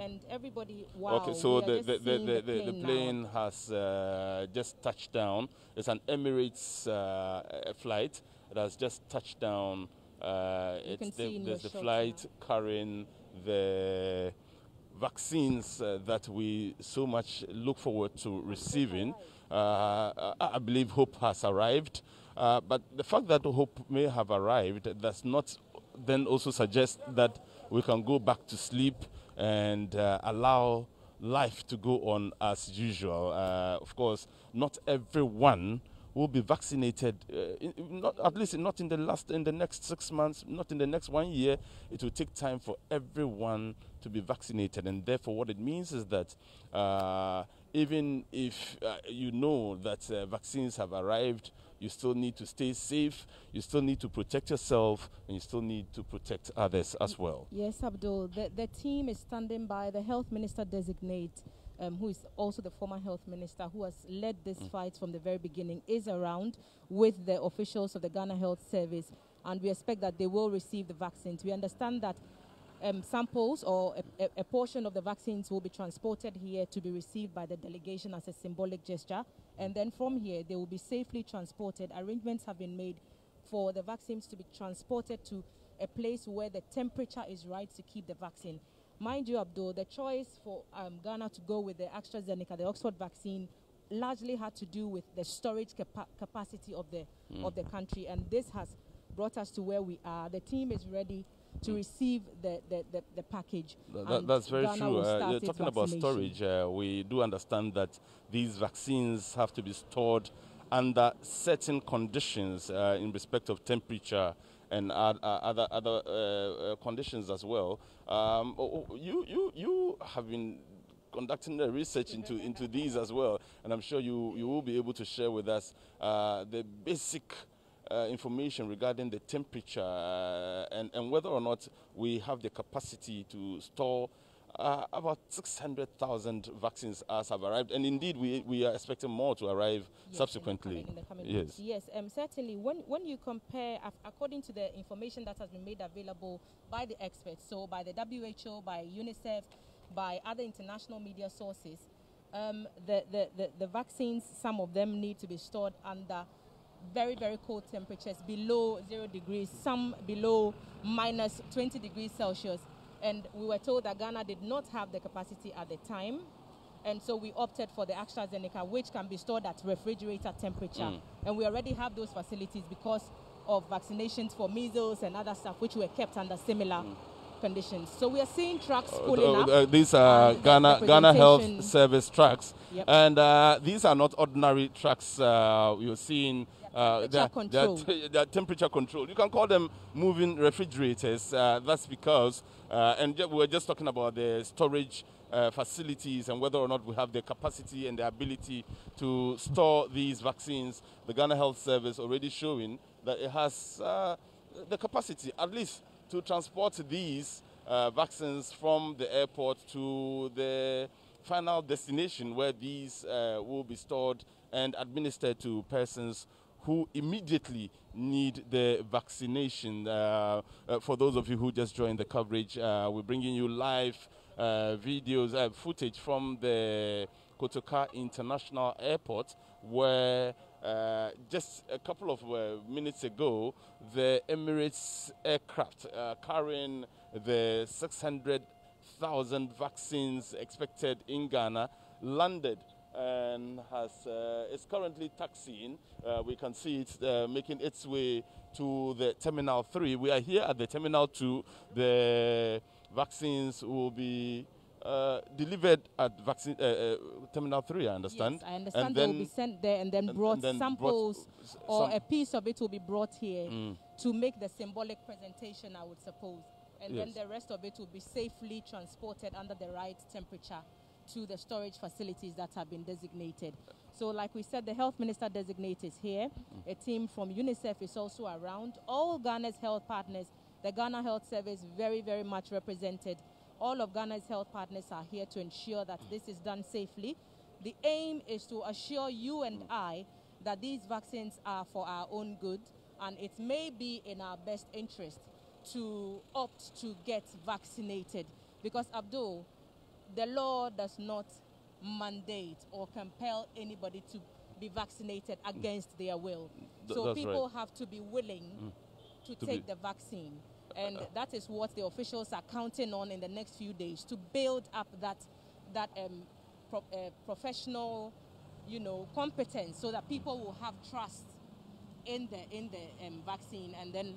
and everybody, wow. Okay, so the plane has just touched down. It's an Emirates flight that has just touched down. There's the flight carrying the vaccines that we so much look forward to receiving. I believe hope has arrived. But the fact that hope may have arrived does not then also suggest that we can go back to sleep and allow life to go on as usual. Of course, not everyone will be vaccinated, at least not in the next 6 months, not in the next 1 year. It will take time for everyone to be vaccinated, and therefore what it means is that even if you know that vaccines have arrived, you still need to stay safe, you still need to protect yourself, and you still need to protect others as well. Yes, Abdul. The team is standing by. The health minister designate, who is also the former health minister, who has led this fight from the very beginning, is around with the officials of the Ghana Health Service, and we expect that they will receive the vaccines. We understand that samples or a portion of the vaccines will be transported here to be received by the delegation as a symbolic gesture, and then from here they will be safely transported. Arrangements have been made for the vaccines to be transported to a place where the temperature is right to keep the vaccine. Mind you, Abdul, the choice for Ghana to go with the AstraZeneca, the Oxford vaccine, largely had to do with the storage capacity of the country, and this has brought us to where we are. The team is ready to receive the package. That's very true. You're talking about storage. We do understand that these vaccines have to be stored under certain conditions in respect of temperature and other conditions as well. You have been conducting the research into these as well, and I'm sure you will be able to share with us the basic information regarding the temperature and whether or not we have the capacity to store about 600,000 vaccines as have arrived, and indeed we are expecting more to arrive subsequently. In the coming weeks. Yes, certainly. When you compare, according to the information that has been made available by the experts, so by the WHO, by UNICEF, by other international media sources, the vaccines, some of them need to be stored under very, very cold temperatures, below 0 degrees, some below minus 20 degrees Celsius. And we were told that Ghana did not have the capacity at the time. And so we opted for the AstraZeneca, which can be stored at refrigerator temperature. And we already have those facilities because of vaccinations for measles and other stuff, which were kept under similar conditions. So we are seeing trucks pulling up. These are Ghana Health Service trucks. Yep. And these are not ordinary trucks. You're seeing they're temperature control. You can call them moving refrigerators. That's because, and we're just talking about the storage facilities and whether or not we have the capacity and the ability to store these vaccines. The Ghana Health Service already showing that it has the capacity, at least, to transport these vaccines from the airport to the final destination where these will be stored and administered to persons who immediately need the vaccination. For those of you who just joined the coverage, we're bringing you live videos, footage from the Kotoka International Airport, where just a couple of minutes ago, the Emirates aircraft carrying the 600,000 vaccines expected in Ghana landed and is currently taxiing. We can see it making its way to the Terminal 3. We are here at the Terminal 2. The vaccines will be delivered at Terminal 3, I understand. Yes, I understand they will be sent there and then brought samples, or a piece of it will be brought here to make the symbolic presentation, I would suppose. And then the rest of it will be safely transported under the right temperature to the storage facilities that have been designated. So like we said, the health minister designate is here. A team from UNICEF is also around. All Ghana's health partners, the Ghana Health Service, very, very much represented. All of Ghana's health partners are here to ensure that this is done safely. The aim is to assure you and I that these vaccines are for our own good, and it may be in our best interest to opt to get vaccinated. Because, Abdul, the law does not mandate or compel anybody to be vaccinated against their will. So people have to be willing to take the vaccine. And that is what the officials are counting on in the next few days, to build up that professional, competence, so that people will have trust in the vaccine, and then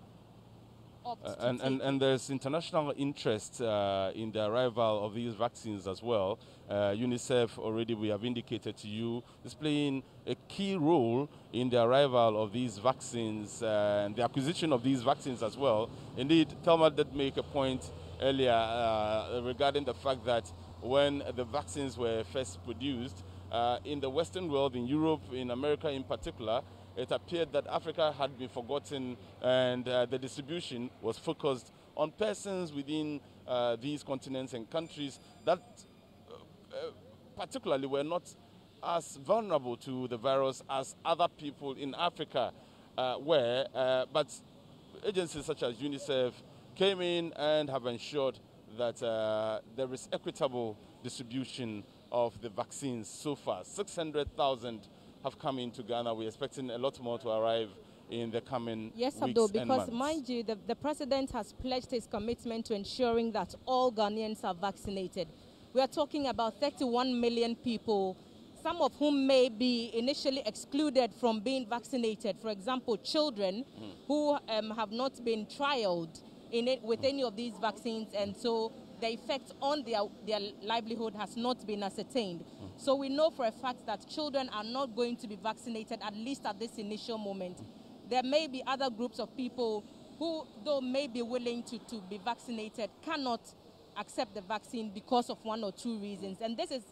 and there's international interest in the arrival of these vaccines as well. UNICEF already, we have indicated to you, is playing a key role in the arrival of these vaccines and the acquisition of these vaccines as well. Indeed, Thelma did make a point earlier regarding the fact that when the vaccines were first produced in the Western world, in Europe, in America in particular, it appeared that Africa had been forgotten, and the distribution was focused on persons within these continents and countries that particularly were not as vulnerable to the virus as other people in Africa were. But agencies such as UNICEF came in and have ensured that there is equitable distribution of the vaccines so far. 600,000 have come into Ghana. We're expecting a lot more to arrive in the coming weeks Abdul, and because months. mind you, the president has pledged his commitment to ensuring that all Ghanaians are vaccinated. We are talking about 31 million people, some of whom may be initially excluded from being vaccinated. For example, children who have not been trialed with any of these vaccines, and so the effect on their livelihood has not been ascertained. So we know for a fact that children are not going to be vaccinated, at least at this initial moment. There may be other groups of people who, though may be willing to be vaccinated, cannot accept the vaccine because of one or two reasons. And this is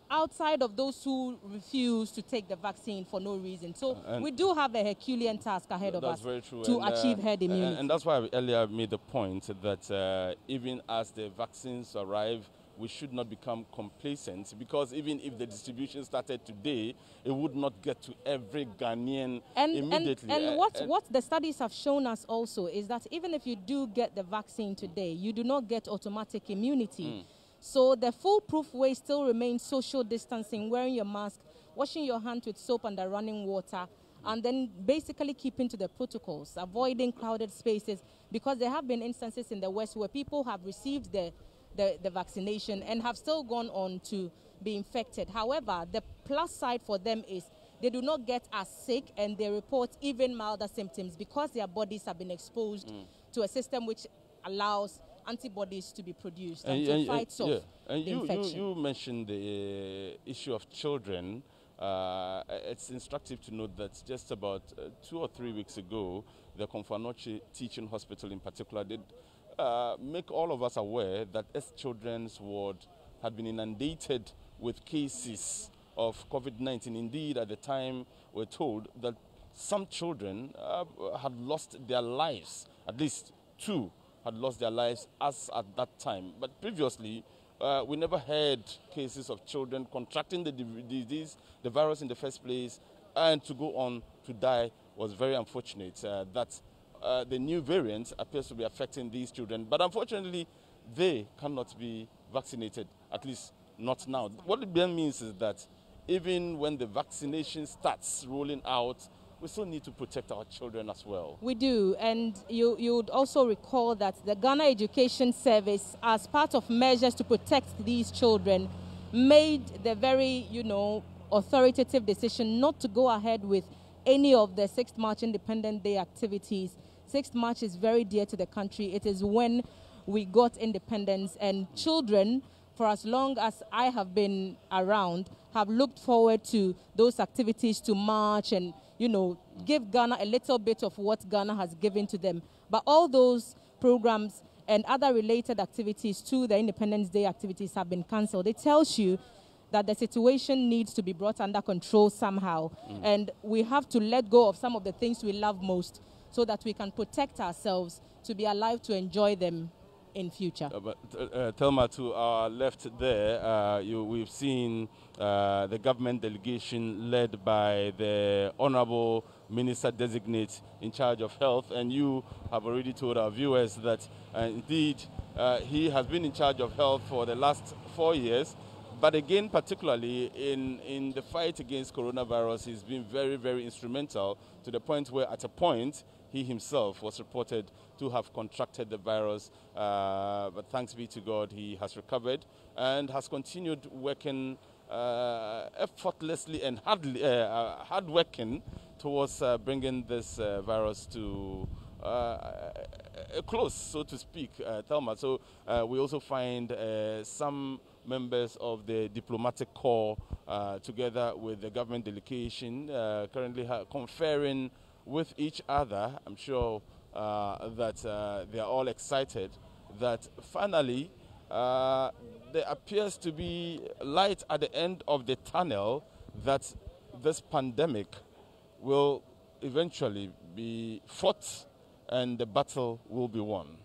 outside of those who refuse to take the vaccine for no reason. So we do have a Herculean task ahead of us to achieve herd immunity. And that's why I earlier made the point that even as the vaccines arrive, we should not become complacent, because even if the distribution started today, it would not get to every Ghanaian immediately. And what the studies have shown us also is that even if you do get the vaccine today, you do not get automatic immunity. So the foolproof way still remains social distancing, wearing your mask, washing your hands with soap under running water, and then basically keeping to the protocols, avoiding crowded spaces, because there have been instances in the West where people have received the vaccination and have still gone on to be infected. However, the plus side for them is they do not get as sick, and they report even milder symptoms because their bodies have been exposed to a system which allows antibodies to be produced and to fight off the infection. You mentioned the issue of children. It's instructive to note that just about 2 or 3 weeks ago, the Komfanoche Teaching Hospital in particular did make all of us aware that its children's ward had been inundated with cases of COVID-19. Indeed, at the time, we're told that some children had lost their lives. At least 2 had lost their lives as at that time. But previously, we never heard cases of children contracting the disease, the virus in the first place, and to go on to die was very unfortunate. That the new variant appears to be affecting these children. But unfortunately, they cannot be vaccinated, at least not now. What it then means is that even when the vaccination starts rolling out, we still need to protect our children as well. We do, and you would also recall that the Ghana Education Service, as part of measures to protect these children, made the very, authoritative decision not to go ahead with any of the 6th March Independence Day activities. 6th March is very dear to the country. It is when we got independence, and children, for as long as I have been around, have looked forward to those activities, to march and give Ghana a little bit of what Ghana has given to them. But all those programs and other related activities to the Independence Day activities have been cancelled. It tells you that the situation needs to be brought under control somehow. And we have to let go of some of the things we love most so that we can protect ourselves to be alive to enjoy them. in future. Thelma, to our left there, we've seen the government delegation led by the Honorable Minister-designate in charge of health, and you have already told our viewers that indeed he has been in charge of health for the last 4 years, but again, particularly in the fight against coronavirus, he's been very, very instrumental, to the point where at a point he himself was reported to have contracted the virus, but thanks be to God, he has recovered and has continued working effortlessly and hard working towards bringing this virus to a close, so to speak, Thelma. So we also find some members of the diplomatic corps together with the government delegation currently conferring with each other. I'm sure that they are all excited that finally there appears to be light at the end of the tunnel, that this pandemic will eventually be fought and the battle will be won.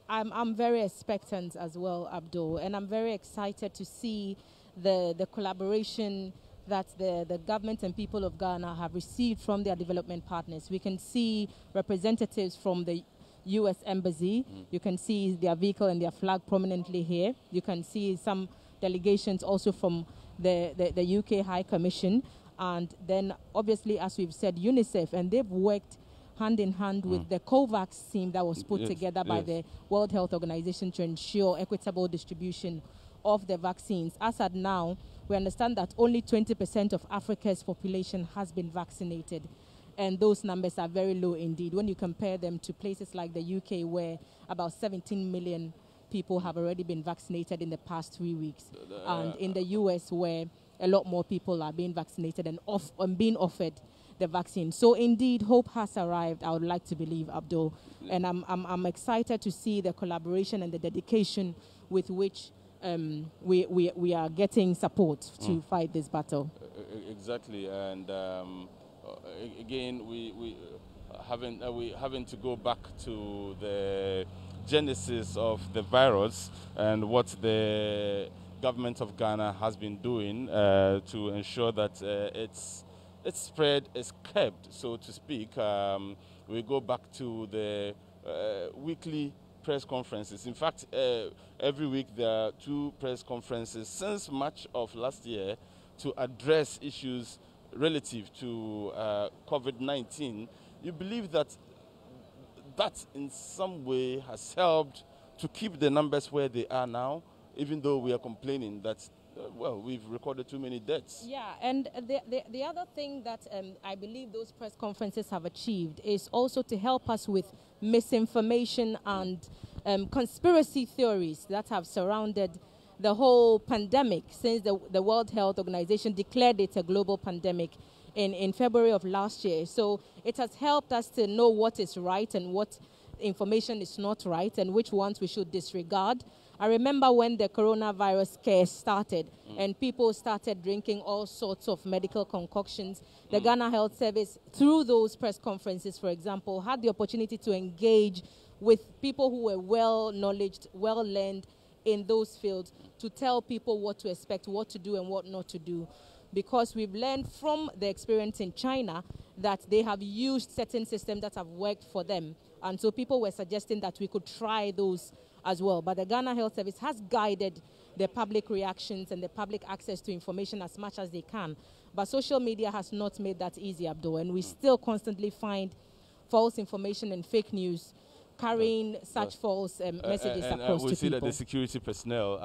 I'm very expectant as well, Abdul, and I'm very excited to see the collaboration that the government and people of Ghana have received from their development partners. We can see representatives from the U.S. Embassy. You can see their vehicle and their flag prominently here. You can see some delegations also from the UK High Commission. And then, obviously, as we've said, UNICEF, and they've worked hand in hand with the COVAX team that was put together by the World Health Organization to ensure equitable distribution of the vaccines. As at now, we understand that only 20% of Africa's population has been vaccinated. And those numbers are very low indeed when you compare them to places like the UK, where about 17 million people have already been vaccinated in the past 3 weeks. And in the US, where a lot more people are being vaccinated and being offered the vaccine. So indeed, hope has arrived, I would like to believe, Abdul. And I'm excited to see the collaboration and the dedication with which we are getting support to fight this battle. Exactly, and again, we having to go back to the genesis of the virus and what the government of Ghana has been doing to ensure that its spread is kept, so to speak. We go back to the weekly press conferences. In fact, every week there are 2 press conferences since March of last year to address issues relative to COVID-19. You believe that in some way has helped to keep the numbers where they are now, even though we are complaining that well, we've recorded too many deaths. Yeah, and the other thing that I believe those press conferences have achieved is also to help us with misinformation and conspiracy theories that have surrounded the whole pandemic since the World Health Organization declared it a global pandemic in February of last year. So it has helped us to know what is right and what information is not right and which ones we should disregard. I remember when the coronavirus scare started and people started drinking all sorts of medical concoctions. The Ghana Health Service, through those press conferences, for example, had the opportunity to engage with people who were well-knowledged, well-learned in those fields to tell people what to expect, what to do and what not to do. Because we've learned from the experience in China that they have used certain systems that have worked for them. And so people were suggesting that we could try those as well. But the Ghana Health Service has guided the public reactions and the public access to information as much as they can. But social media has not made that easy, Abdul. And we still constantly find false information and fake news carrying such false messages across to people. We see that the security personnel,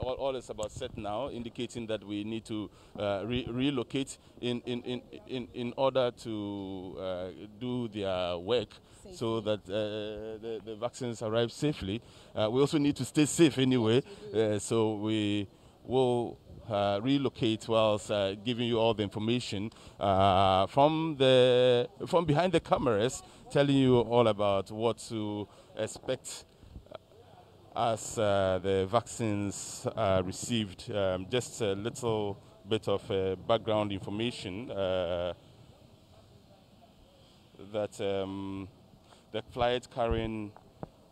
all is about set now, indicating that we need to relocate in order to do their work safely, so that the vaccines arrive safely. We also need to stay safe anyway, so we will relocate whilst giving you all the information from behind the cameras, telling you all about what to expect as the vaccines are received. Just a little bit of background information that the flight carrying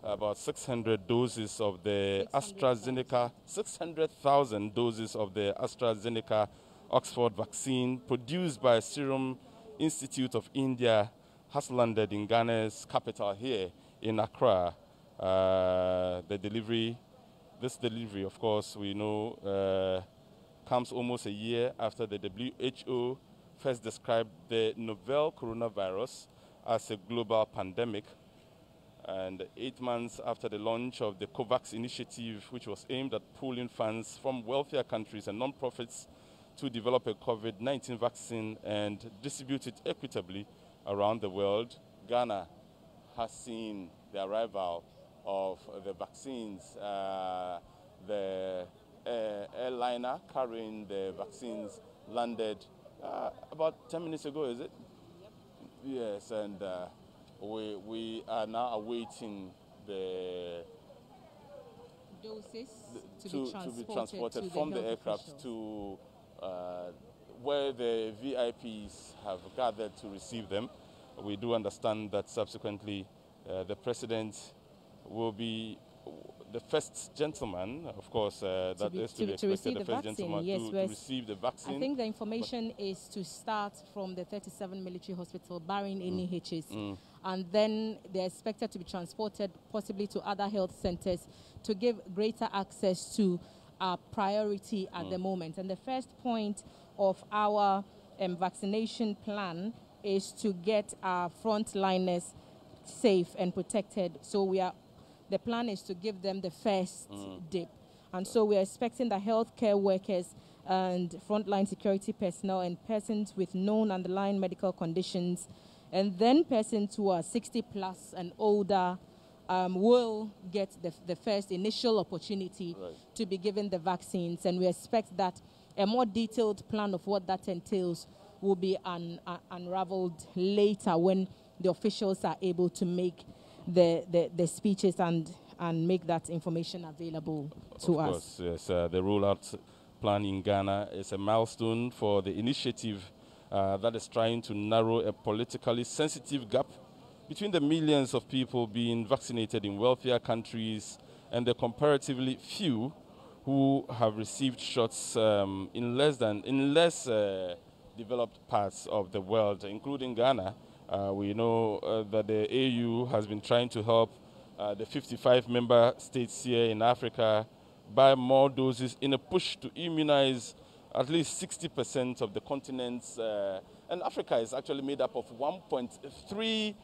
about 600 doses of the AstraZeneca, 600,000 doses of the AstraZeneca Oxford vaccine produced by Serum Institute of India has landed in Ghana's capital here in Accra. This delivery, of course, we know comes almost a year after the WHO first described the novel coronavirus as a global pandemic, and 8 months after the launch of the COVAX initiative, which was aimed at pooling funds from wealthier countries and non-profits to develop a COVID-19 vaccine and distribute it equitably around the world. Ghana has seen the arrival of the vaccines. The airliner carrying the vaccines landed about 10 minutes ago, is it? Yep. Yes, and we are now awaiting the doses to be transported from the aircraft to where the VIPs have gathered to receive them. We do understand that subsequently the president will be the first gentleman, of course, that is to be expected, the first gentleman to receive the vaccine. I think the information is to start from the 37 military hospital, barring any hitches. And then they're expected to be transported possibly to other health centers to give greater access to our priority at the moment. And the first point of our vaccination plan is to get our frontliners safe and protected. So the plan is to give them the first dip. And so we're expecting the healthcare workers and frontline security personnel and persons with known underlying medical conditions, and then persons who are 60 plus and older will get the first initial opportunity to be given the vaccines. And we expect that a more detailed plan of what that entails will be unraveled later when the officials are able to make the speeches and make that information available to us. Of course, yes. The rollout plan in Ghana is a milestone for the initiative that is trying to narrow a politically sensitive gap between the millions of people being vaccinated in wealthier countries and the comparatively few who have received shots in less developed parts of the world, including Ghana. We know that the AU has been trying to help the 55 member states here in Africa buy more doses in a push to immunize at least 60% of the continents. And Africa is actually made up of 1.3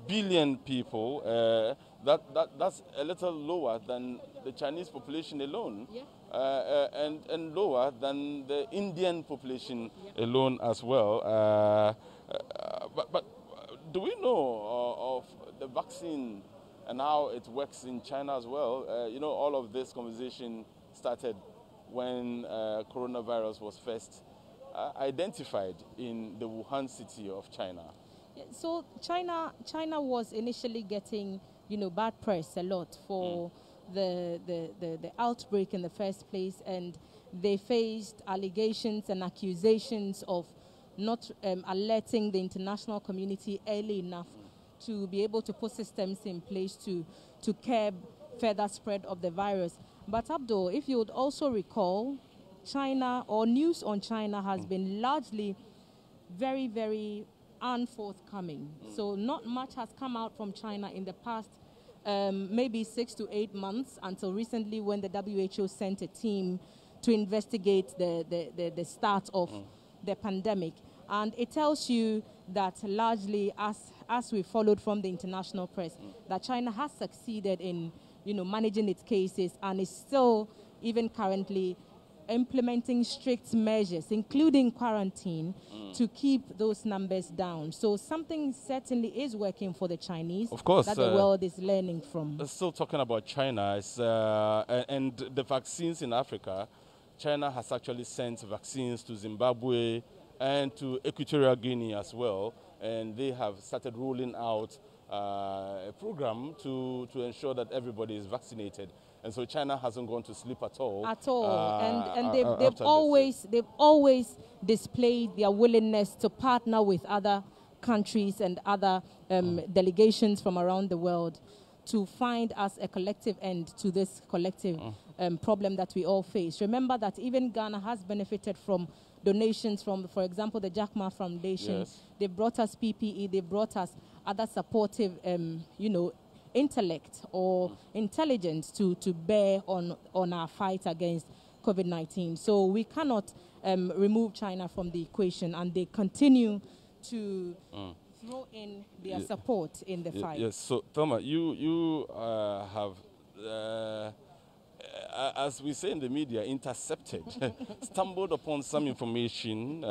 billion people. That's a little lower than the Chinese population alone, and lower than the Indian population alone as well. But do we know of the vaccine and how it works in China as well? You know, all of this conversation started when coronavirus was first identified in the Wuhan city of China. So China was initially getting, bad press a lot for the outbreak in the first place, and they faced allegations and accusations of not alerting the international community early enough to be able to put systems in place to curb further spread of the virus. But Abdul, if you would also recall, China, or news on China, has been largely very, very unforthcoming. So not much has come out from China in the past maybe 6 to 8 months, until recently when the WHO sent a team to investigate the start of the pandemic. And it tells you that largely, as we followed from the international press, that China has succeeded in managing its cases and is still, even currently, implementing strict measures, including quarantine, to keep those numbers down. So something certainly is working for the Chinese, of course, that the world is learning from. Still talking about China, and the vaccines in Africa, China has actually sent vaccines to Zimbabwe and to Equatorial Guinea as well, and they have started rolling out a program to ensure that everybody is vaccinated. And so China hasn't gone to sleep at all. And they've always displayed their willingness to partner with other countries and other delegations from around the world to find us a collective end to this collective problem that we all face. Remember that even Ghana has benefited from donations from, for example, the Jack Ma Foundation. Yes. They brought us PPE, they brought us other supportive, intellect or intelligence to bear on our fight against COVID-19. So we cannot remove China from the equation, and they continue to throw in their support in the fight. Yes. So, Thelma, you have, as we say in the media, intercepted, stumbled upon some information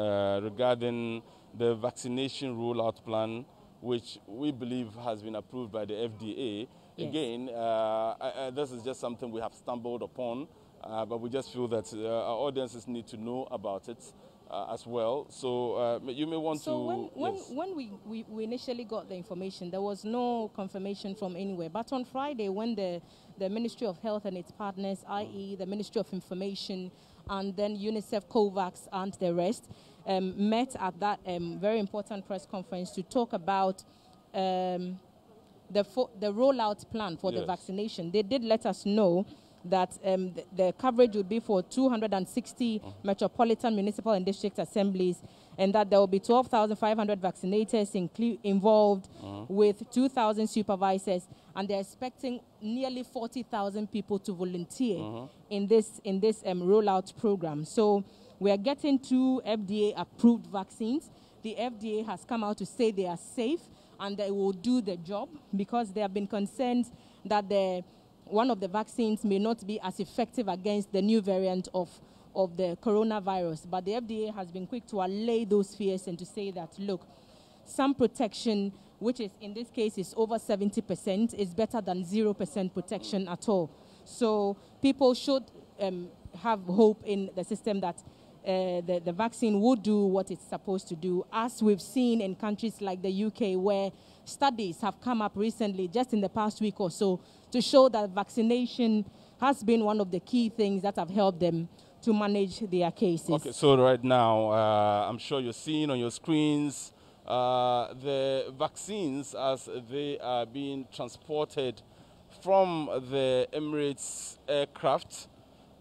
regarding the vaccination rollout plan, which we believe has been approved by the FDA. Yes. Again, this is just something we have stumbled upon, but we just feel that our audiences need to know about it as well. So you may want to... So when we initially got the information, there was no confirmation from anywhere. But on Friday, when the Ministry of Health and its partners, i.e. the Ministry of Information, and then UNICEF, COVAX, and the rest, met at that very important press conference to talk about the rollout plan for the vaccination. They did let us know that the coverage would be for 260 metropolitan, municipal, and district assemblies, and that there will be 12,500 vaccinators involved with 2,000 supervisors, and they're expecting nearly 40,000 people to volunteer in this rollout program. So we are getting 2 FDA-approved vaccines. The FDA has come out to say they are safe and they will do the job, because there have been concerns that one of the vaccines may not be as effective against the new variant of the coronavirus. But the FDA has been quick to allay those fears and to say that, look, some protection, which is in this case is over 70%, is better than 0% protection at all. So people should have hope in the system that the vaccine will do what it's supposed to do, as we've seen in countries like the UK, where studies have come up recently, just in the past week or so, to show that vaccination has been one of the key things that have helped them to manage their cases. Okay, so right now, I'm sure you're seeing on your screens the vaccines as they are being transported from the Emirates aircraft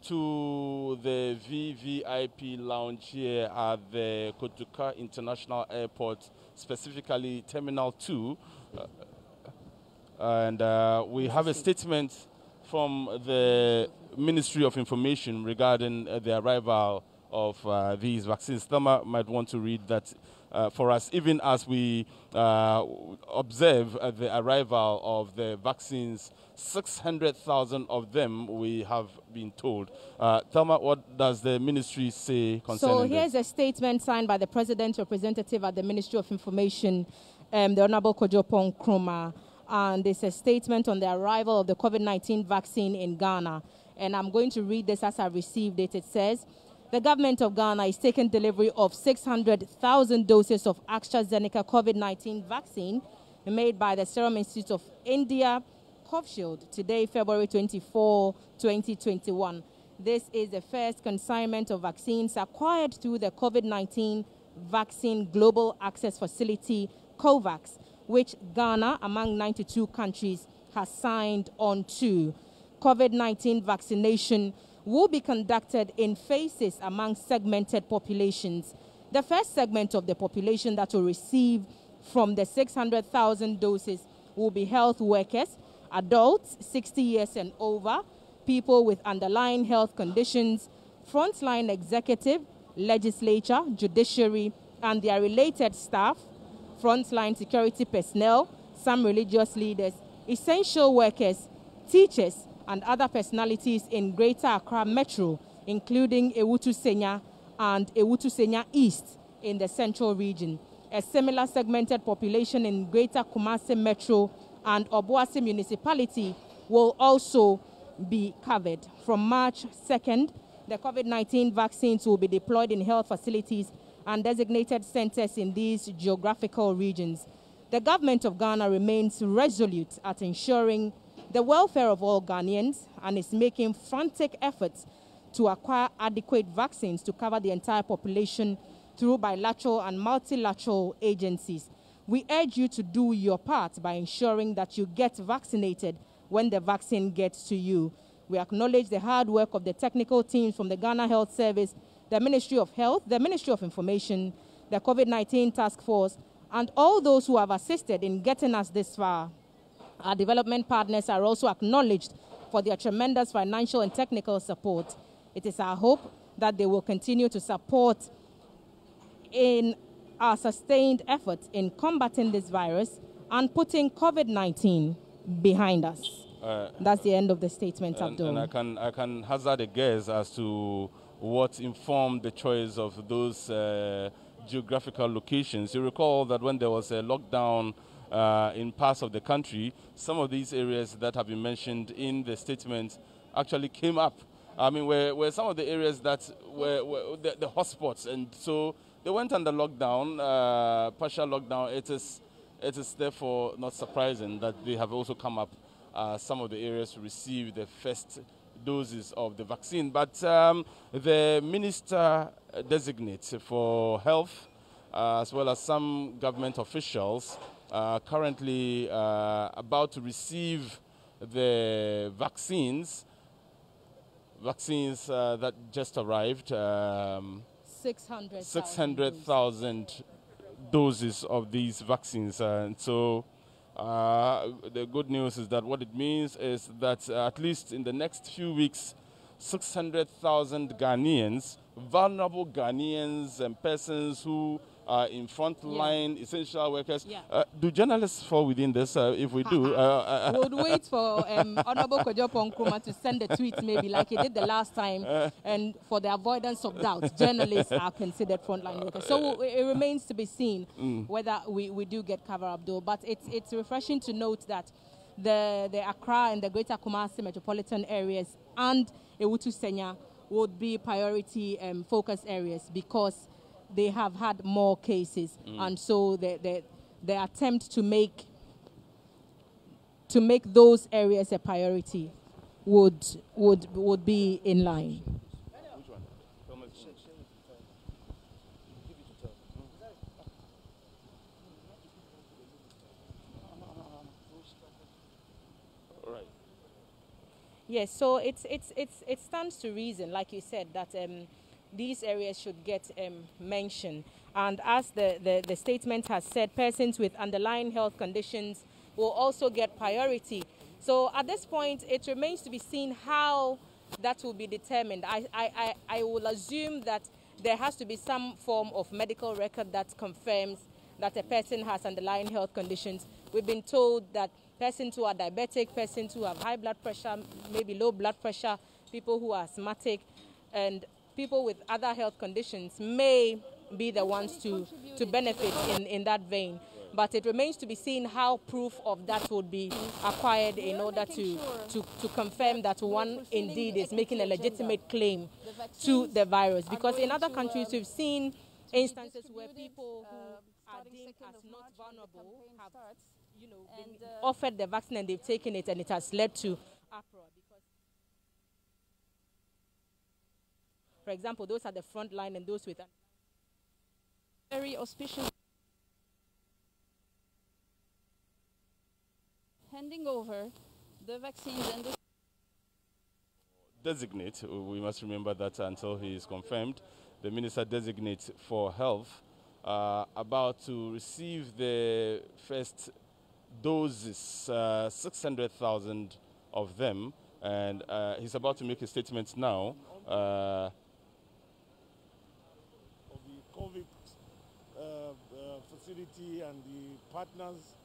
to the VVIP lounge here at the Kotoka International Airport, specifically Terminal 2. And we have a statement from the Ministry of Information regarding the arrival of these vaccines. Thelma might want to read that for us, even as we observe the arrival of the vaccines. 600,000 of them, we have been told. Thelma, what does the ministry say concerning this? So here's a statement signed by the President representative at the Ministry of Information, the Honorable Kojopon Nkrumah, and it's a statement on the arrival of the COVID-19 vaccine in Ghana. And I'm going to read this as I received it. It says, the government of Ghana is taking delivery of 600,000 doses of AstraZeneca COVID-19 vaccine made by the Serum Institute of India, Covishield, today, February 24, 2021. This is the first consignment of vaccines acquired through the COVID-19 Vaccine Global Access Facility, COVAX, which Ghana, among 92 countries, has signed on to. COVID-19 vaccination will be conducted in phases among segmented populations. The first segment of the population that will receive from the 600,000 doses will be health workers, adults 60 years and over, people with underlying health conditions, frontline executive, legislature, judiciary, and their related staff, frontline security personnel, some religious leaders, essential workers, teachers, and other personalities in Greater Accra Metro, including Ewutu Senya and Ewutu Senya East in the central region. A similar segmented population in Greater Kumasi Metro and Obuasi Municipality will also be covered. From March 2nd, the COVID-19 vaccines will be deployed in health facilities and designated centers in these geographical regions. The government of Ghana remains resolute at ensuring the welfare of all Ghanaians and is making frantic efforts to acquire adequate vaccines to cover the entire population through bilateral and multilateral agencies. We urge you to do your part by ensuring that you get vaccinated when the vaccine gets to you. We acknowledge the hard work of the technical teams from the Ghana Health Service, the Ministry of Health, the Ministry of Information, the COVID-19 Task Force, and all those who have assisted in getting us this far. Our development partners are also acknowledged for their tremendous financial and technical support. It is our hope that they will continue to support in our sustained efforts in combating this virus and putting COVID-19 behind us. That's the end of the statement, Abdul. And I can hazard a guess as to what informed the choice of those geographical locations. You recall that when there was a lockdown in parts of the country, some of these areas that have been mentioned in the statement actually came up. I mean, were some of the areas that were the hotspots, and so they went under lockdown, partial lockdown. It is therefore not surprising that they have also come up some of the areas to receive the first doses of the vaccine. But the minister designate for health, as well as some government officials, currently about to receive the vaccines that just arrived. 600,000 doses of these vaccines. And so the good news is that what it means is that at least in the next few weeks, 600,000 Ghanaians, vulnerable Ghanaians and persons who are in frontline essential workers. Do journalists fall within this? If we do, we would wait for Honorable Kojopo Nkrumah to send a tweet, maybe like he did the last time. And for the avoidance of doubt, journalists are considered frontline workers. So it remains to be seen whether we do get cover, Abdul. But it's refreshing to note that the Accra and the Greater Kumasi metropolitan areas and Ewutu Senya would be priority focus areas because they have had more cases, and so the attempt to make those areas a priority would be in line. Which one? All right. Yes, so it stands to reason, like you said, that these areas should get mention. And as the statement has said, persons with underlying health conditions will also get priority. So at this point, it remains to be seen how that will be determined. I will assume that there has to be some form of medical record that confirms that a person has underlying health conditions. We've been told that persons who are diabetic, persons who have high blood pressure, maybe low blood pressure, people who are asthmatic, and people with other health conditions may be the ones to benefit in that vein. But it remains to be seen how proof of that would be acquired in order to confirm that one indeed is making a legitimate claim to the virus. Because in other countries, we've seen instances where people who are deemed as not vulnerable have, been offered the vaccine and they've taken it, and it has led to uproar. For example, those at the front line and those with very auspicious handing over the vaccines and the designate. We must remember that until he is confirmed, the minister designate for health about to receive the first doses, 600,000 of them, and he's about to make a statement now. COVID facility and the partners,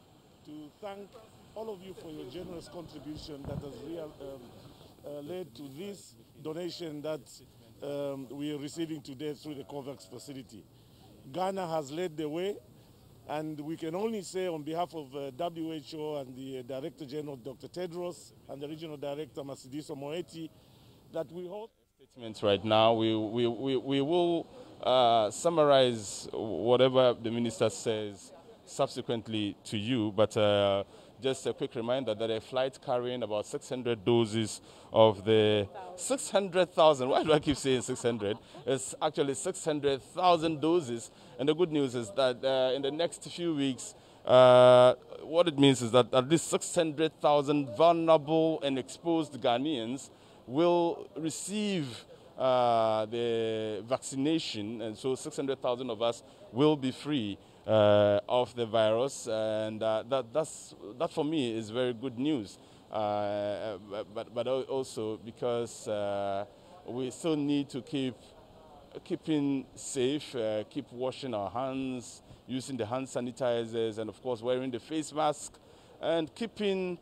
to thank all of you for your generous contribution that has led to this donation that we are receiving today through the COVAX facility. Ghana has led the way, and we can only say on behalf of WHO and the Director General, Dr. Tedros, and the Regional Director, Masidiso Moeti, that we hope statements right now. We will summarize whatever the minister says subsequently to you, but just a quick reminder that a flight carrying about 600 doses of the 600,000, why do I keep saying 600? It's actually 600,000 doses, and the good news is that in the next few weeks, what it means is that at least 600,000 vulnerable and exposed Ghanaians will receive the vaccination, and so 600,000 of us will be free of the virus, and that for me is very good news. But also because we still need to keeping safe, keep washing our hands, using the hand sanitizers, and of course wearing the face mask, and keeping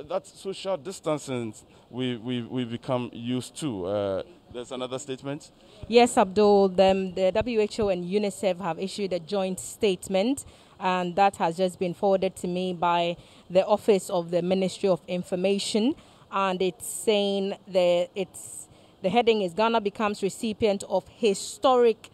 that social distancing we become used to. There's another statement. Yes, Abdul. The WHO and UNICEF have issued a joint statement, and that has just been forwarded to me by the Office of the Ministry of Information, and it's saying the heading is Ghana becomes recipient of historic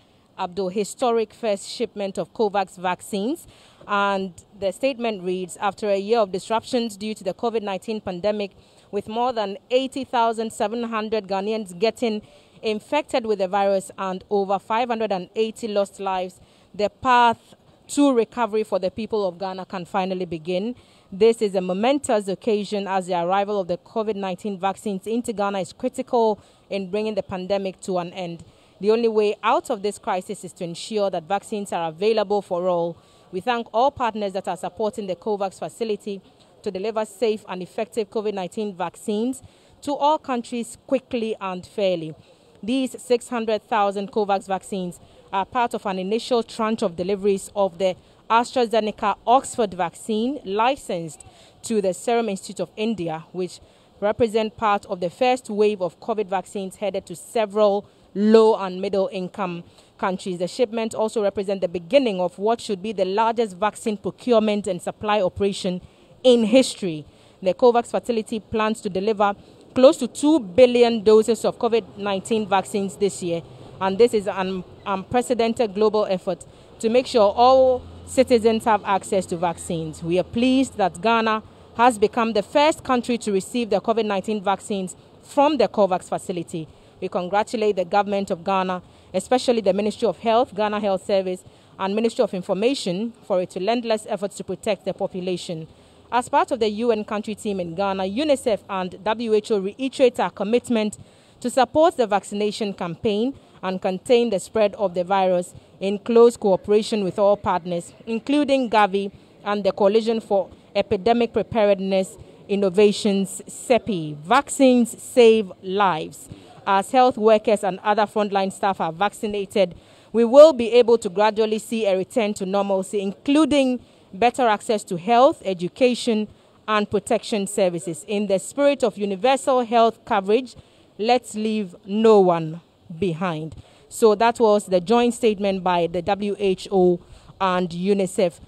first shipment of COVAX vaccines. And the statement reads, after a year of disruptions due to the COVID-19 pandemic, with more than 80,700 Ghanaians getting infected with the virus and over 580 lost lives, the path to recovery for the people of Ghana can finally begin. This is a momentous occasion as the arrival of the COVID-19 vaccines into Ghana is critical in bringing the pandemic to an end. The only way out of this crisis is to ensure that vaccines are available for all. We thank all partners that are supporting the COVAX facility to deliver safe and effective COVID-19 vaccines to all countries quickly and fairly. These 600,000 COVAX vaccines are part of an initial tranche of deliveries of the AstraZeneca Oxford vaccine licensed to the Serum Institute of India, which represent part of the first wave of COVID vaccines headed to several low and middle income countries. The shipment also represents the beginning of what should be the largest vaccine procurement and supply operation in history. The COVAX facility plans to deliver close to 2 billion doses of COVID-19 vaccines this year, and this is an unprecedented global effort to make sure all citizens have access to vaccines. We are pleased that Ghana has become the first country to receive the COVID-19 vaccines from the COVAX facility. We congratulate the government of Ghana, especially the Ministry of Health, Ghana Health Service, and Ministry of Information for its relentless efforts to protect the population. As part of the UN country team in Ghana, UNICEF and WHO reiterate our commitment to support the vaccination campaign and contain the spread of the virus in close cooperation with all partners, including Gavi and the Coalition for Epidemic Preparedness Innovations, CEPI. Vaccines save lives. As health workers and other frontline staff are vaccinated, we will be able to gradually see a return to normalcy, including better access to health, education, and protection services. In the spirit of universal health coverage, let's leave no one behind. So that was the joint statement by the WHO and UNICEF.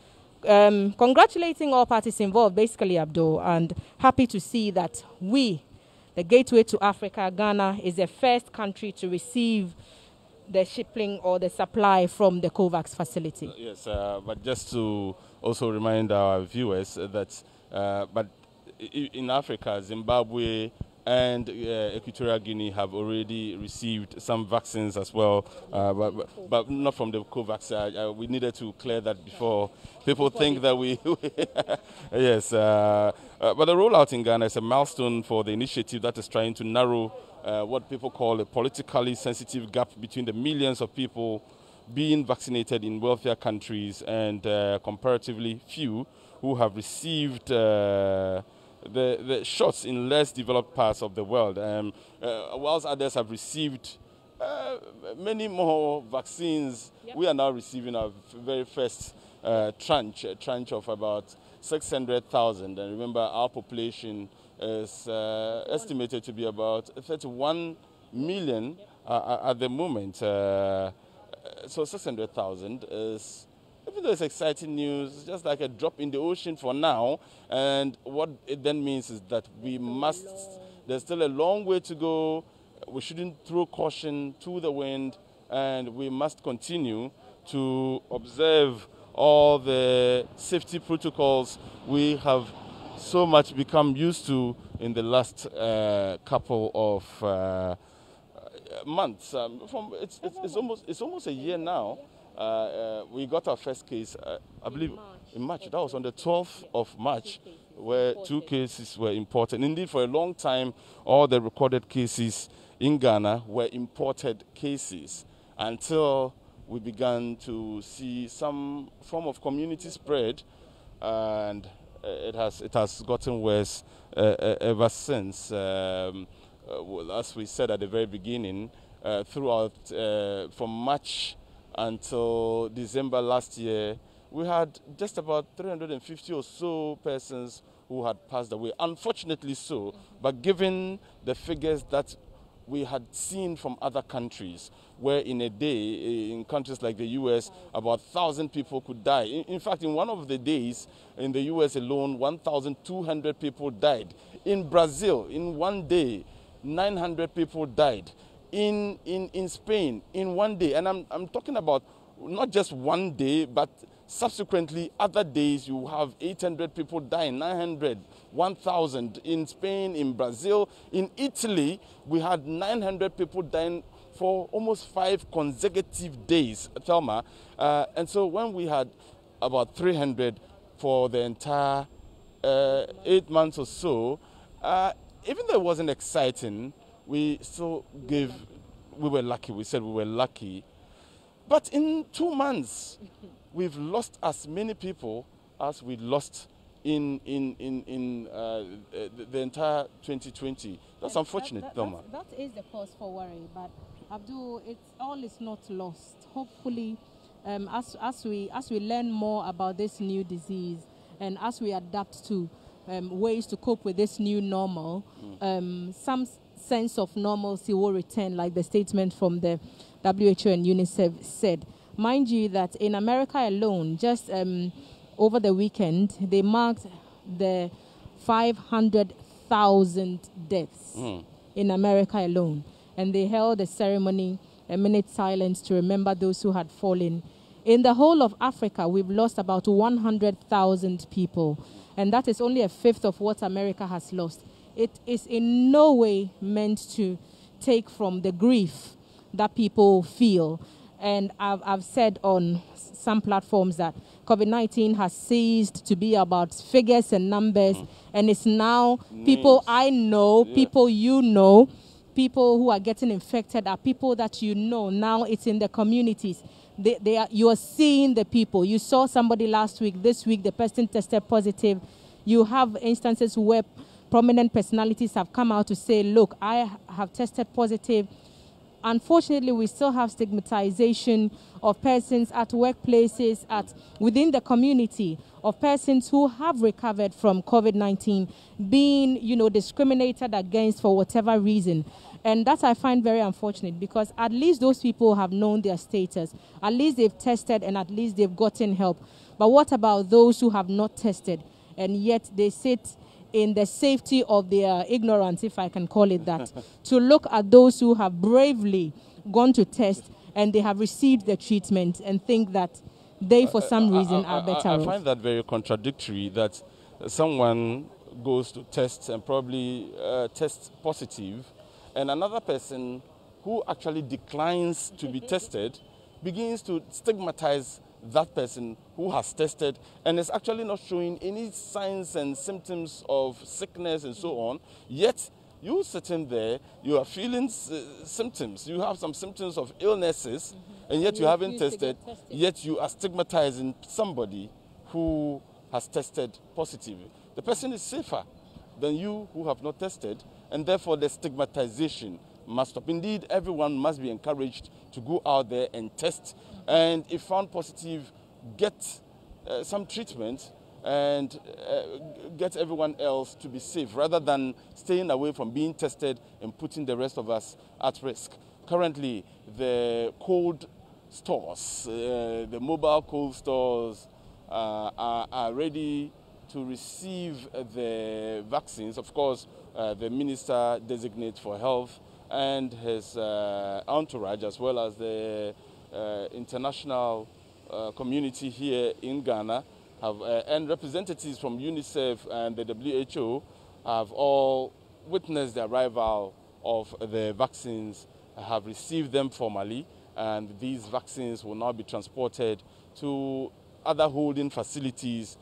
Congratulating all parties involved, basically, Abdul, and happy to see that the gateway to Africa, Ghana, is the first country to receive the shipping or the supply from the COVAX facility. Yes, but just to also remind our viewers that but in Africa, Zimbabwe and Equatorial Guinea have already received some vaccines as well, but not from the COVAX. We needed to clear that before people think that we... Yes, but the rollout in Ghana is a milestone for the initiative that is trying to narrow what people call a politically sensitive gap between the millions of people being vaccinated in wealthier countries and comparatively few who have received the shots in less developed parts of the world. Whilst others have received many more vaccines, we are now receiving our very first tranche of about 600,000. And remember, our population is estimated to be about 31 million at the moment. So 600,000 is, even though it's exciting news, it's just like a drop in the ocean for now. And what it then means is that we must, there's still a long way to go. We shouldn't throw caution to the wind, and we must continue to observe all the safety protocols we have so much become used to in the last couple of months. It's almost a year now we got our first case, I believe, in March. That was on the 12th of March, where 2 cases were imported. Indeed, for a long time, all the recorded cases in Ghana were imported cases until we began to see some form of community spread, and it has gotten worse ever since. As we said at the very beginning, throughout from March until December last year, we had just about 350 or so persons who had passed away. Unfortunately so, but given the figures that we had seen from other countries, where in a day, in countries like the US, about 1,000 people could die. In fact, in one of the days, in the US alone, 1,200 people died. In Brazil, in one day, 900 people died. In Spain, in one day, and I'm talking about not just one day, but subsequently other days, you have 800 people dying, 900, 1,000 in Spain, in Brazil, in Italy. We had 900 people dying for almost 5 consecutive days, Thelma. And so when we had about 300 for the entire 8 months or so, even though it wasn't exciting, we still we were lucky. We said we were lucky. But in 2 months, we've lost as many people as we lost in the entire 2020. That's unfortunate, Thelma. That is the cause for worry. But Abdul, all is not lost. Hopefully, as we learn more about this new disease and as we adapt to ways to cope with this new normal, some sense of normalcy will return, like the statement from the WHO and UNICEF said. Mind you that in America alone, just over the weekend, they marked the 500,000 deaths in America alone. And they held a ceremony, a minute silence to remember those who had fallen. In the whole of Africa, we've lost about 100,000 people. And that is only a fifth of what America has lost. It is in no way meant to take from the grief that people feel. And I've said on some platforms that COVID-19 has ceased to be about figures and numbers, and it's now people I know, people you know, people who are getting infected are people that you know. Now it's in the communities. You are seeing the people. You saw somebody last week. This week, the person tested positive. You have instances where prominent personalities have come out to say, look, I have tested positive. Unfortunately, we still have stigmatization of persons at workplaces, within the community, of persons who have recovered from COVID-19 being, discriminated against for whatever reason. And that I find very unfortunate, because at least those people have known their status. At least they've tested and at least they've gotten help. But what about those who have not tested and yet they sit in the safety of their ignorance, if I can call it that, to look at those who have bravely gone to test and they have received the treatment and think that they, for some reason, are better off? I find that very contradictory, that someone goes to test and probably tests positive, and another person who actually declines to be tested begins to stigmatize that person who has tested and is actually not showing any signs and symptoms of sickness and so on. Yet, you sitting there, you are feeling symptoms. You have some symptoms of illnesses, and yet you haven't tested. Yet you are stigmatizing somebody who has tested positive. The person is safer than you who have not tested, and therefore the stigmatization must stop. Indeed, everyone must be encouraged to go out there and test, and if found positive, get some treatment and get everyone else to be safe, rather than staying away from being tested and putting the rest of us at risk. Currently, the cold stores, the mobile cold stores are ready to receive the vaccines. Of course, the Minister Designate for Health and his entourage, as well as the international community here in Ghana, and representatives from UNICEF and the WHO have all witnessed the arrival of the vaccines, have received them formally, and these vaccines will now be transported to other holding facilities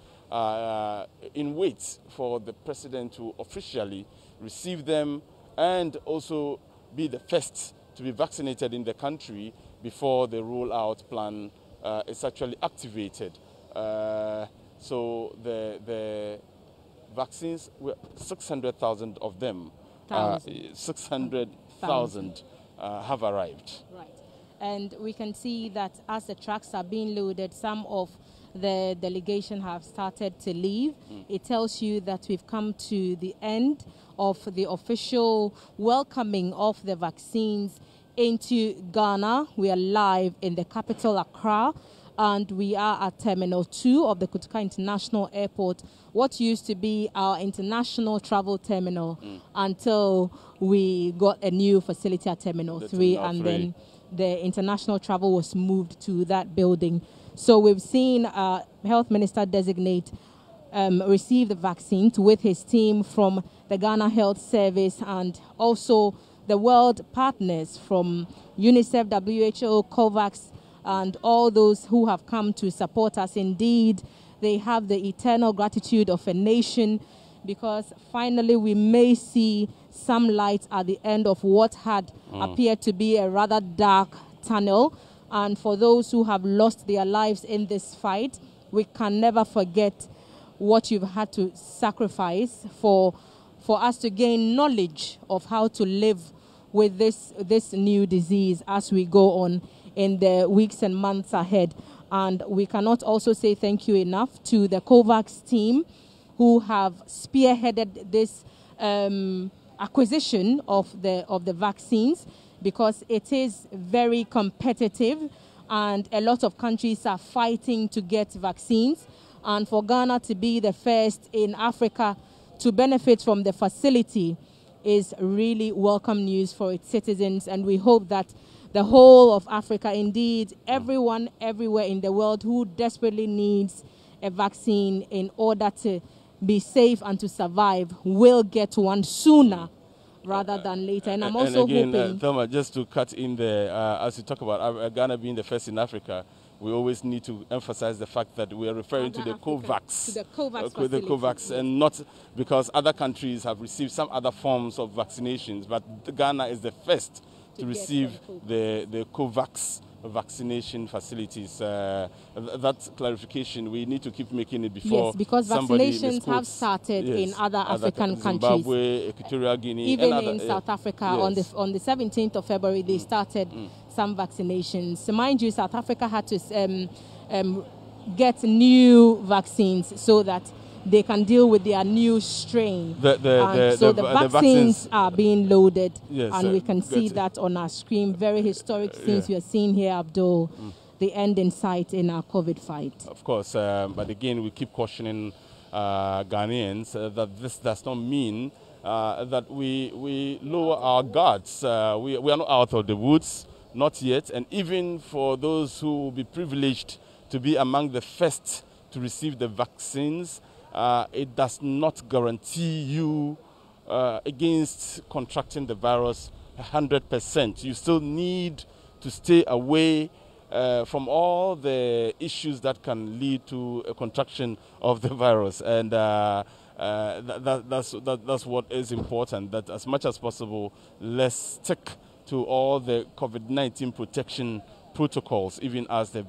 in wait for the president to officially receive them and also be the first to be vaccinated in the country before the rollout plan is actually activated. So the vaccines, 600,000 of them, 600,000 have arrived. Right. And we can see that as the trucks are being loaded, some of the delegation have started to leave. It tells you that we've come to the end of the official welcoming of the vaccines into Ghana. We are live in the capital, Accra, and we are at Terminal 2 of the Kotoka International Airport, what used to be our international travel terminal until we got a new facility at Terminal 3, and then the international travel was moved to that building. So we've seen Health Minister Designate receive the vaccines with his team from the Ghana Health Service and also the world partners from UNICEF, WHO, COVAX, and all those who have come to support us. Indeed, they have the eternal gratitude of a nation, because finally we may see some light at the end of what had appeared to be a rather dark tunnel. And for those who have lost their lives in this fight, we can never forget what you've had to sacrifice for us to gain knowledge of how to live with this new disease as we go on in the weeks and months ahead. And we cannot also say thank you enough to the COVAX team who have spearheaded this acquisition of the vaccines, because it is very competitive and a lot of countries are fighting to get vaccines. And for Ghana to be the first in Africa to benefit from the facility is really welcome news for its citizens. And we hope that the whole of Africa, indeed, everyone everywhere in the world who desperately needs a vaccine in order to be safe and to survive will get one sooner rather than later. And I'm also hoping... Thelma, just to cut in there, as you talk about Ghana being the first in Africa, we always need to emphasize the fact that we are referring to the COVAX. To the COVAX with the COVAX, and not because other countries have received some other forms of vaccinations, but Ghana is the first to receive the COVAX vaccination facilities. That clarification, we need to keep making it before. Yes, because vaccinations have started in other African countries. Zimbabwe, Equatorial Guinea, even in South Africa. Yes. On the 17th of February, they started some vaccinations. So mind you, South Africa had to get new vaccines so that they can deal with their new strain. So the vaccines are being loaded, yes, and we can see that on our screen. Very historic things we are seeing here, Abdul. The end in sight in our COVID fight. Of course, but again, we keep cautioning Ghanaians that this does not mean that we lower our guards. We are not out of the woods, not yet. And even for those who will be privileged to be among the first to receive the vaccines, it does not guarantee you against contracting the virus 100%. You still need to stay away from all the issues that can lead to a contraction of the virus. And that's what is important, that as much as possible, let's stick to all the COVID-19 protection protocols, even as the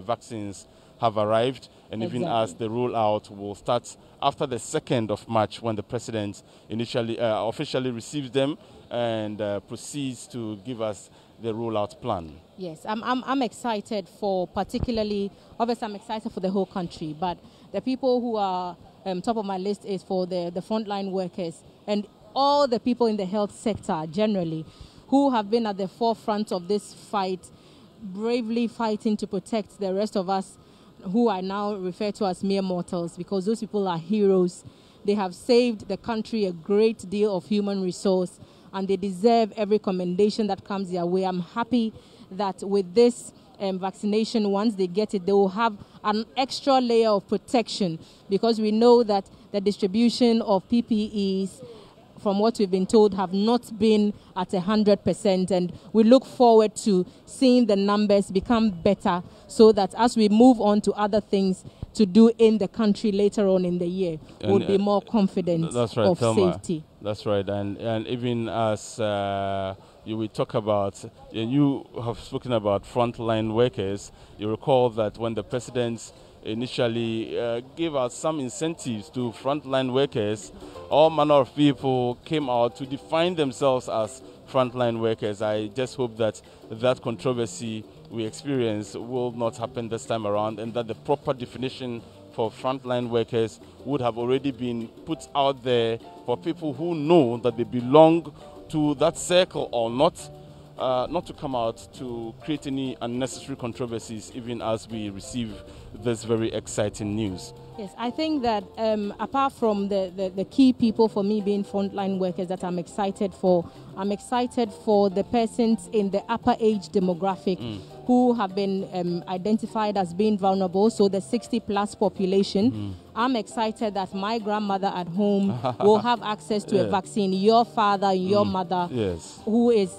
vaccines have arrived, and even as the rollout will start after the 2nd of March, when the president initially officially receives them and proceeds to give us the rollout plan. Yes, I'm excited for particularly, obviously I'm excited for the whole country, but the people who are top of my list is for the frontline workers and all the people in the health sector generally who have been at the forefront of this fight, bravely fighting to protect the rest of us who are now referred to as mere mortals, because those people are heroes. They have saved the country a great deal of human resource, and they deserve every commendation that comes their way. I'm happy that with this vaccination, once they get it, they will have an extra layer of protection, because we know that the distribution of PPEs from what we've been told, have not been at 100%. And we look forward to seeing the numbers become better so that as we move on to other things to do in the country later on in the year, we'll be more confident of safety. That's right. And even as you will talk about, you have spoken about frontline workers. You recall that when the president initially gave out some incentives to frontline workers, all manner of people came out to define themselves as frontline workers. I just hope that that controversy we experience will not happen this time around, and that the proper definition for frontline workers would have already been put out there for people who know that they belong to that circle or not, not to come out to create any unnecessary controversies even as we receive this very exciting news. Yes, I think that apart from the key people for me being frontline workers that I'm excited for the persons in the upper age demographic who have been identified as being vulnerable, so the 60-plus population. I'm excited that my grandmother at home will have access to a vaccine. Your father and your mother, who is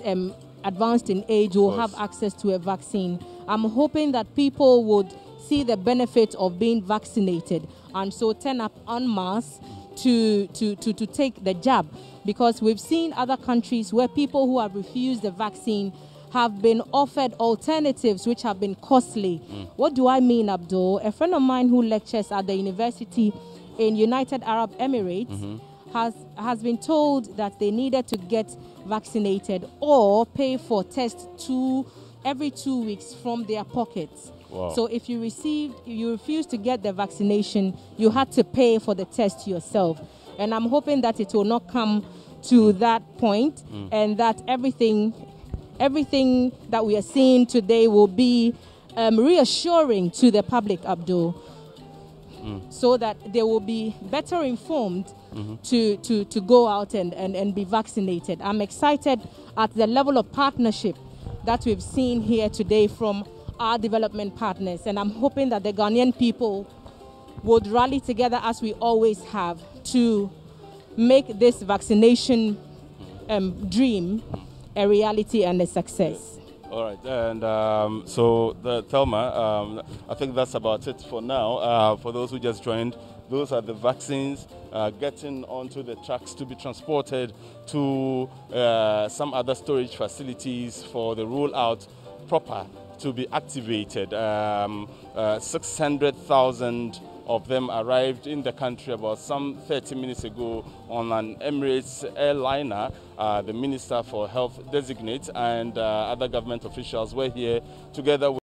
advanced in age, will have access to a vaccine. I'm hoping that people would see the benefit of being vaccinated and so turn up en masse to take the jab, because we've seen other countries where people who have refused the vaccine have been offered alternatives which have been costly. What do I mean, Abdul? A friend of mine who lectures at the university in United Arab Emirates has been told that they needed to get vaccinated or pay for tests every 2 weeks from their pockets. Wow. So if you refused to get the vaccination, you had to pay for the test yourself. And I'm hoping that it will not come to that point, and that everything that we are seeing today will be reassuring to the public, Abdul, so that they will be better informed to go out and be vaccinated. I'm excited at the level of partnership that we've seen here today from our development partners, and I'm hoping that the Ghanaian people would rally together as we always have to make this vaccination dream a reality and a success. All right, and so Thelma, I think that's about it for now. For those who just joined, those are the vaccines getting onto the trucks to be transported to some other storage facilities for the rollout proper to be activated. 600,000 of them arrived in the country about some 30 minutes ago on an Emirates airliner. The Minister for Health designate and other government officials were here together with